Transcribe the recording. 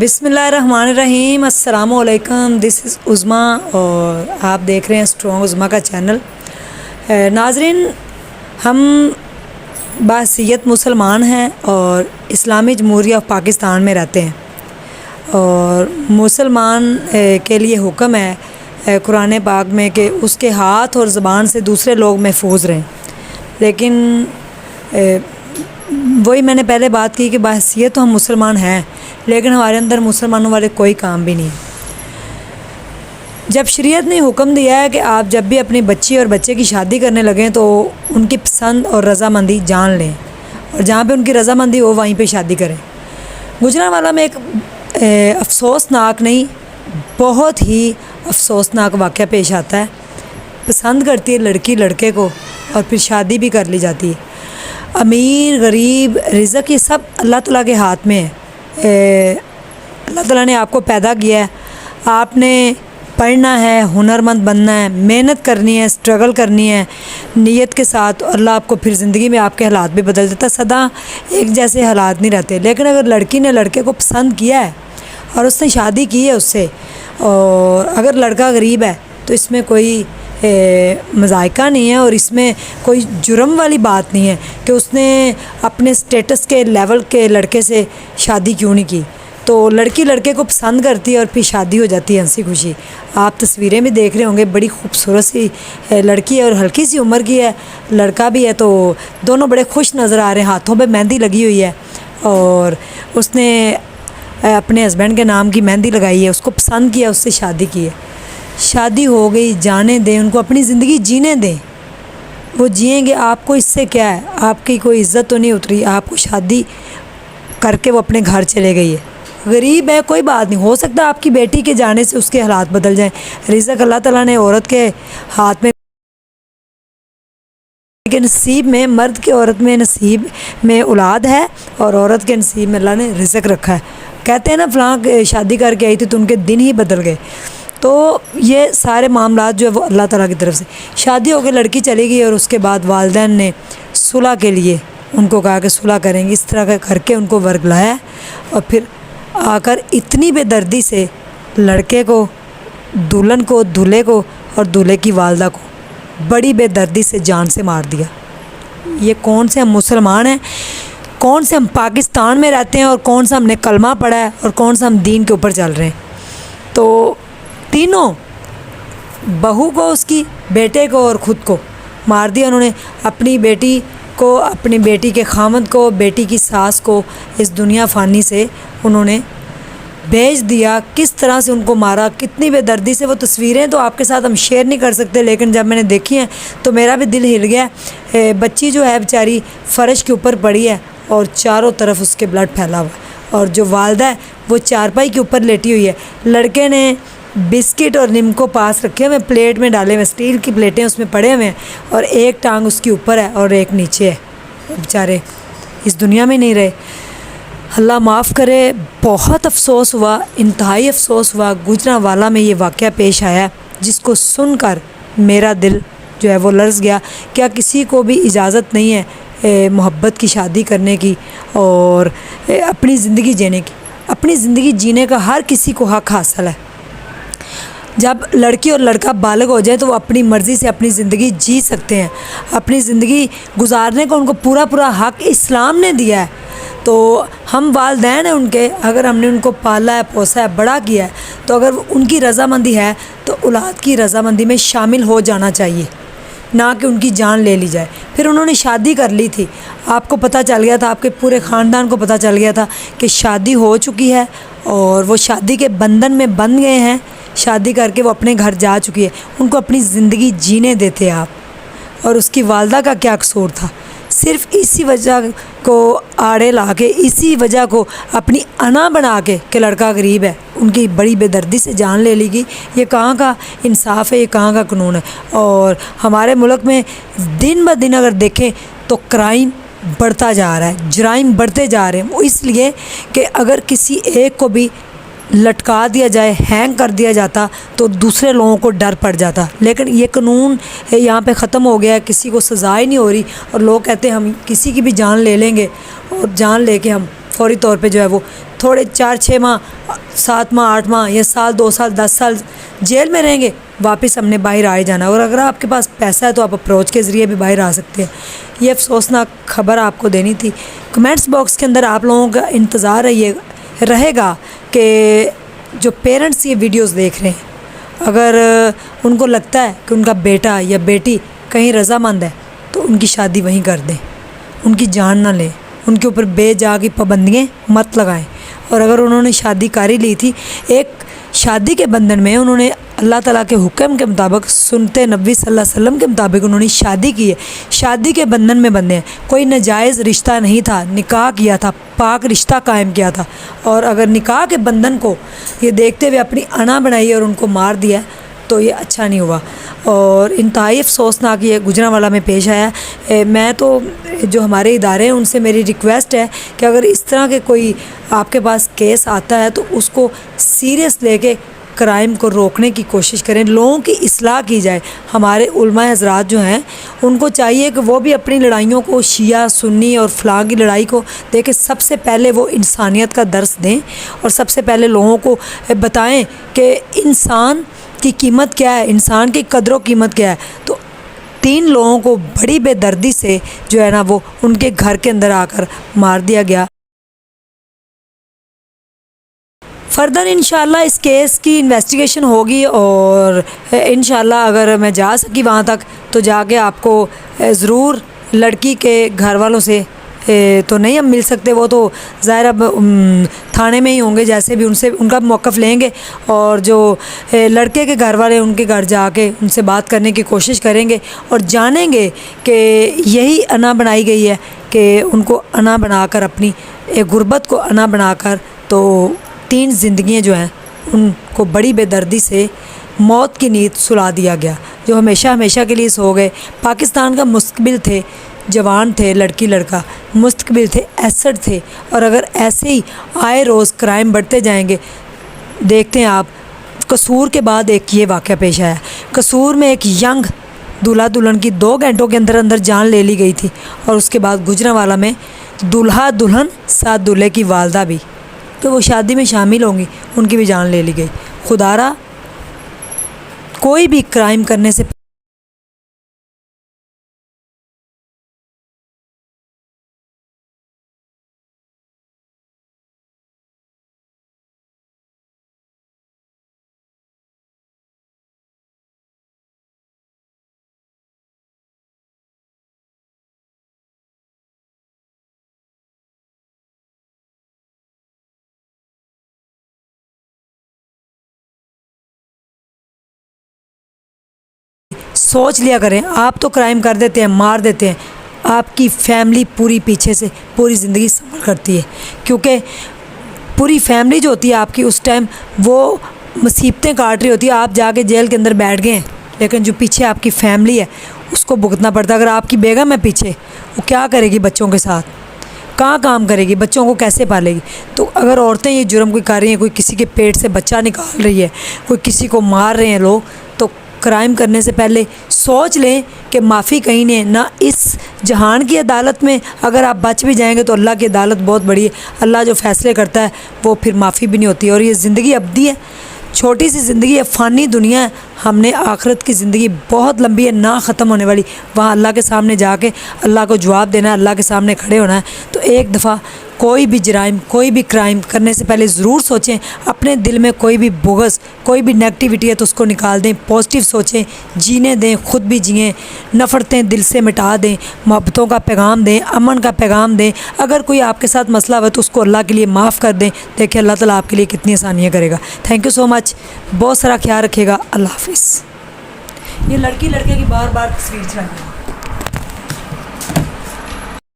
بسم اللہ الرحمن الرحیم۔ السلام علیکم، دس از عظمیٰ اور آپ دیکھ رہے ہیں اسٹرانگ عظمیٰ کا چینل۔ ناظرین، ہم بحیثیت مسلمان ہیں اور اسلامی جمہوریہ آف پاکستان میں رہتے ہیں، اور مسلمان کے لیے حکم ہے قرآن پاک میں کہ اس کے ہاتھ اور زبان سے دوسرے لوگ محفوظ رہیں، لیکن وہی میں نے پہلے بات کی کہ بحیثیت تو ہم مسلمان ہیں، لیکن ہمارے اندر مسلمانوں والے کوئی کام بھی نہیں۔ جب شریعت نے حکم دیا ہے کہ آپ جب بھی اپنی بچی اور بچے کی شادی کرنے لگیں تو ان کی پسند اور رضامندی جان لیں، اور جہاں پہ ان کی رضامندی ہو وہیں پہ شادی کریں۔ گجرانوالہ میں ایک افسوسناک نہیں، بہت ہی افسوسناک واقعہ پیش آتا ہے۔ پسند کرتی ہے لڑکی لڑکے کو اور پھر شادی بھی کر لی جاتی ہے۔ امیر غریب رزق یہ سب اللہ تعالیٰ کے ہاتھ میں ہے۔ اللہ تعالیٰ نے آپ کو پیدا کیا ہے، آپ نے پڑھنا ہے، ہنرمند بننا ہے، محنت کرنی ہے، اسٹرگل کرنی ہے نیت کے ساتھ، اور اللہ آپ کو پھر زندگی میں آپ کے حالات بھی بدل دیتا ہے۔ سدا ایک جیسے حالات نہیں رہتے، لیکن اگر لڑکی نے لڑکے کو پسند کیا ہے اور اس نے شادی کی ہے اس سے، اور اگر لڑکا غریب ہے تو اس میں کوئی مذائقہ نہیں ہے، اور اس میں کوئی جرم والی بات نہیں ہے کہ اس نے اپنے سٹیٹس کے لیول کے لڑکے سے شادی کیوں نہیں کی۔ تو لڑکی لڑکے کو پسند کرتی ہے اور پھر شادی ہو جاتی ہے ہنسی خوشی۔ آپ تصویریں بھی دیکھ رہے ہوں گے، بڑی خوبصورت سی لڑکی ہے اور ہلکی سی عمر کی ہے، لڑکا بھی ہے، تو دونوں بڑے خوش نظر آ رہے ہیں، ہاتھوں پہ مہندی لگی ہوئی ہے، اور اس نے اپنے ہسبینڈ کے نام کی مہندی لگائی ہے، اس کو پسند کیا، اس سے شادی کی ہے۔ شادی ہو گئی، جانے دیں ان کو، اپنی زندگی جینے دیں، وہ جئیں گے، آپ کو اس سے کیا ہے؟ آپ کی کوئی عزت تو نہیں اتری، آپ کو شادی کر کے وہ اپنے گھر چلے گئی ہے۔ غریب ہے کوئی بات نہیں، ہو سکتا ہے آپ کی بیٹی کے جانے سے اس کے حالات بدل جائیں۔ رزق اللہ تعالیٰ نے عورت کے ہاتھ میں، کہ نصیب میں، مرد کے عورت میں نصیب میں اولاد ہے، اور عورت کے نصیب میں اللہ نے رزق رکھا ہے۔ کہتے ہیں نا فلاں شادی کر کے آئی تھی تو ان کے دن ہی بدل گئے۔ تو یہ سارے معاملات جو ہے وہ اللہ تعالیٰ کی طرف سے۔ شادی ہو کے لڑکی چلی گئی، اور اس کے بعد والدین نے صلح کے لیے ان کو کہا کہ صلح کریں گے، اس طرح کر کے ان کو ورگلایا، اور پھر آ کر اتنی بے دردی سے لڑکے کو، دلہن کو، دولہے کو اور دولہے کی والدہ کو بڑی بے دردی سے جان سے مار دیا۔ یہ کون سے ہم مسلمان ہیں، کون سے ہم پاکستان میں رہتے ہیں، اور کون سا ہم نے کلمہ پڑھا ہے، اور کون سا ہم دین کے اوپر چل رہے ہیں؟ تو تینوں، بہو کو، اس کی بیٹے کو اور خود کو مار دیا انہوں نے۔ اپنی بیٹی کو، اپنی بیٹی کے خامد کو، بیٹی کی ساس کو اس دنیا فانی سے انہوں نے بھیج دیا۔ کس طرح سے ان کو مارا، کتنی بے دردی سے، وہ تصویریں تو آپ کے ساتھ ہم شیئر نہیں کر سکتے، لیکن جب میں نے دیکھی ہیں تو میرا بھی دل ہل گیا۔ بچی جو ہے بیچاری فرش کے اوپر پڑی ہے اور چاروں طرف اس کے بلڈ پھیلا ہوا ہے، اور جو والدہ ہے وہ چارپائی کے اوپر لیٹی ہوئی ہے۔ لڑکے نے بسکٹ اور نمکو پاس رکھے ہوئے، پلیٹ میں ڈالے ہوئے، اسٹیل کی پلیٹیں اس میں پڑے ہوئے ہیں، اور ایک ٹانگ اس کے اوپر ہے اور ایک نیچے ہے۔ بیچارے اس دنیا میں نہیں رہے۔ اللہ معاف کرے، بہت افسوس ہوا، انتہائی افسوس ہوا۔ گجرانوالہ میں یہ واقعہ پیش آیا جس کو سن کر میرا دل جو ہے وہ لرز گیا۔ کیا کسی کو بھی اجازت نہیں ہے محبت کی شادی کرنے کی اور اپنی زندگی جینے کی؟ اپنی زندگی جینے کا ہر کسی کو حق حاصل ہے۔ جب لڑکی اور لڑکا بالغ ہو جائے تو وہ اپنی مرضی سے اپنی زندگی جی سکتے ہیں، اپنی زندگی گزارنے کا ان کو پورا حق اسلام نے دیا ہے۔ تو ہم والدین ہیں ان کے، اگر ہم نے ان کو پالا ہے، پوسا ہے، بڑا کیا ہے، تو اگر ان کی رضامندی ہے تو اولاد کی رضامندی میں شامل ہو جانا چاہیے، نہ کہ ان کی جان لے لی جائے۔ پھر انہوں نے شادی کر لی تھی، آپ کو پتہ چل گیا تھا، آپ کے پورے خاندان کو پتہ چل گیا تھا کہ شادی ہو چکی ہے، اور وہ شادی کے بندھن میں بندھ گئے ہیں، شادی کر کے وہ اپنے گھر جا چکی ہے۔ ان کو اپنی زندگی جینے دیتے آپ۔ اور اس کی والدہ کا کیا قصور تھا؟ صرف اسی وجہ کو آڑے لا کے، اسی وجہ کو اپنی انا بنا کے کہ لڑکا غریب ہے، ان کی بڑی بے دردی سے جان لے لی گئی۔ یہ کہاں کا انصاف ہے، یہ کہاں کا قانون ہے؟ اور ہمارے ملک میں دن بہ دن اگر دیکھیں تو کرائم بڑھتا جا رہا ہے، جرائم بڑھتے جا رہے ہیں، اس لیے کہ اگر کسی ایک کو بھی لٹکا دیا جائے، ہینگ کر دیا جاتا تو دوسرے لوگوں کو ڈر پڑ جاتا، لیکن یہ قانون یہاں پہ ختم ہو گیا ہے، کسی کو سزا ہی نہیں ہو رہی، اور لوگ کہتے ہیں ہم کسی کی بھی جان لے لیں گے، اور جان لے کے ہم فوری طور پہ جو ہے وہ تھوڑے 4-6 ماہ 7 ماہ 8 ماہ یا سال 2 سال 10 سال جیل میں رہیں گے، واپس ہم نے باہر آ جانا، اور اگر آپ کے پاس پیسہ ہے تو آپ اپروچ کے ذریعے بھی باہر آ سکتے ہیں۔ یہ افسوسناک خبر آپ کو دینی تھی۔ کمنٹس باکس کے اندر آپ لوگوں کا انتظار ہے یہ رہے گا کہ جو پیرنٹس یہ ویڈیوز دیکھ رہے ہیں، اگر ان کو لگتا ہے کہ ان کا بیٹا یا بیٹی کہیں رضامند ہے تو ان کی شادی وہیں کر دیں، ان کی جان نہ لیں، ان کے اوپر بے جا کی پابندیاں مت لگائیں۔ اور اگر انہوں نے شادی کاری لی تھی، ایک شادی کے بندھن میں انہوں نے اللہ تعالیٰ کے حکم کے مطابق، سنت نبی صلی اللہ علیہ وسلم کے مطابق انہوں نے شادی کی ہے، شادی کے بندھن میں بندھے ہیں، کوئی ناجائز رشتہ نہیں تھا، نکاح کیا تھا، پاک رشتہ قائم کیا تھا۔ اور اگر نکاح کے بندھن کو یہ دیکھتے ہوئے اپنی انا بنائی اور ان کو مار دیا تو یہ اچھا نہیں ہوا، اور انتہائی افسوسناک یہ گجرانوالہ میں پیش آیا ہے۔ میں تو جو ہمارے ادارے ہیں ان سے میری ریکویسٹ ہے کہ اگر اس طرح کے کوئی آپ کے پاس کیس آتا ہے تو اس کو سیریس لے کے کرائم کو روکنے کی کوشش کریں، لوگوں کی اصلاح کی جائے۔ ہمارے علماء حضرات جو ہیں ان کو چاہیے کہ وہ بھی اپنی لڑائیوں کو، شیعہ سنی اور فلاں کی لڑائی کو دیکھیں، سب سے پہلے وہ انسانیت کا درس دیں اور سب سے پہلے لوگوں کو بتائیں کہ انسان کی قیمت کیا ہے، انسان کی قدر و قیمت کیا ہے۔ تو 3 لوگوں کو بڑی بے دردی سے جو ہے نا وہ ان کے گھر کے اندر آ کر مار دیا گیا۔ فردر انشاءاللہ اس کیس کی انویسٹیگیشن ہوگی، اور انشاءاللہ اگر میں جا سکی وہاں تک تو جا کے آپ کو ضرور لڑکی کے گھر والوں سے تو نہیں ہم مل سکتے، وہ تو ظاہر اب تھانے میں ہی ہوں گے، جیسے بھی ان کا موقف لیں گے، اور جو لڑکے کے گھر والے ان کے گھر جا کے ان سے بات کرنے کی کوشش کریں گے اور جانیں گے کہ یہی انا بنائی گئی ہے کہ ان کو انا بنا کر، اپنی غربت کو انا بنا کر تو 3 زندگیاں جو ہیں ان کو بڑی بے دردی سے موت کی نیند سلا دیا گیا، جو ہمیشہ ہمیشہ کے لیے سو گئے۔ پاکستان کا مستقبل تھے، جوان تھے، لڑکی لڑکا مستقبل تھے، ایسٹ تھے، اور اگر ایسے ہی آئے روز کرائم بڑھتے جائیں گے۔ دیکھتے ہیں آپ، قصور کے بعد ایک یہ واقعہ پیش آیا، قصور میں ایک ینگ دولہا دلہن کی 2 گھنٹوں کے اندر اندر جان لے لی گئی تھی، اور اس کے بعد گجرانوالہ میں دولہا دلہن ساتھ دولہے کی والدہ بھی، کہ وہ شادی میں شامل ہوں گی، ان کی بھی جان لے لی گئی۔ خدارا کوئی بھی کرائم کرنے سے سوچ لیا کریں، آپ تو کرائم کر دیتے ہیں، مار دیتے ہیں، آپ کی فیملی پوری پیچھے سے پوری زندگی سفر کرتی ہے، کیونکہ پوری فیملی جو ہوتی ہے آپ کی اس ٹائم وہ مصیبتیں کاٹ رہی ہوتی ہے، آپ جا کے جیل کے اندر بیٹھ گئے ہیں، لیکن جو پیچھے آپ کی فیملی ہے اس کو بھگتنا پڑتا ہے۔ اگر آپ کی بیگم ہے پیچھے، وہ کیا کرے گی بچوں کے ساتھ، کہاں کام کرے گی، بچوں کو کیسے پالے گی؟ تو اگر عورتیں یہ جرم کوئی کر رہی ہیں، کوئی کسی کے پیٹ سے بچہ نکال رہی ہے، کوئی کسی کو مار رہے ہیں لوگ، تو کرائم کرنے سے پہلے سوچ لیں کہ معافی کہیں نہیں، نہ اس جہان کی عدالت میں اگر آپ بچ بھی جائیں گے تو اللہ کی عدالت بہت بڑی ہے، اللہ جو فیصلے کرتا ہے وہ پھر معافی بھی نہیں ہوتی، اور یہ زندگی ابدی ہے، چھوٹی سی زندگی ہے، فانی دنیا ہے، ہم نے آخرت کی زندگی بہت لمبی ہے، نہ ختم ہونے والی، وہاں اللہ کے سامنے جا کے اللہ کو جواب دینا ہے، اللہ کے سامنے کھڑے ہونا ہے۔ تو ایک دفعہ کوئی بھی جرائم، کوئی بھی کرائم کرنے سے پہلے ضرور سوچیں، اپنے دل میں کوئی بھی بغض، کوئی بھی نیگیٹیوٹی ہے تو اس کو نکال دیں، پازیٹیو سوچیں، جینے دیں، خود بھی جئیں، نفرتیں دل سے مٹا دیں، محبتوں کا پیغام دیں، امن کا پیغام دیں، اگر کوئی آپ کے ساتھ مسئلہ ہو تو اس کو اللہ کے لیے معاف کر دیں، دیکھیں اللہ تعالیٰ آپ کے لیے کتنی آسانیاں کرے گا۔ تھینک یو سو مچ، بہت سارا خیال رکھیے گا، اللہ حافظ۔ یہ لڑکی لڑکے کی بار بار تصویر چڑھائی